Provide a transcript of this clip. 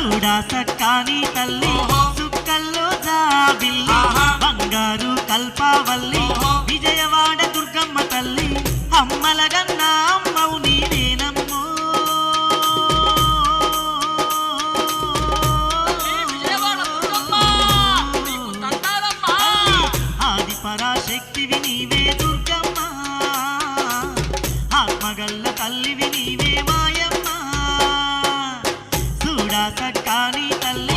చూడా సక్కాని తల్లి సుక్కల్లో జాబిల్లి బంగారు కల్పావల్లి విజయవాడ దుర్గమ్మ తల్లి అమ్మలగన్న అమ్మవు నీవేనమ్మో ఆది పరాశక్తివి నీవే దుర్గమ్మ ఆత్మగల్ల తల్లివి నీవే మాయమ్మ చూడా సక్కాని తల్లి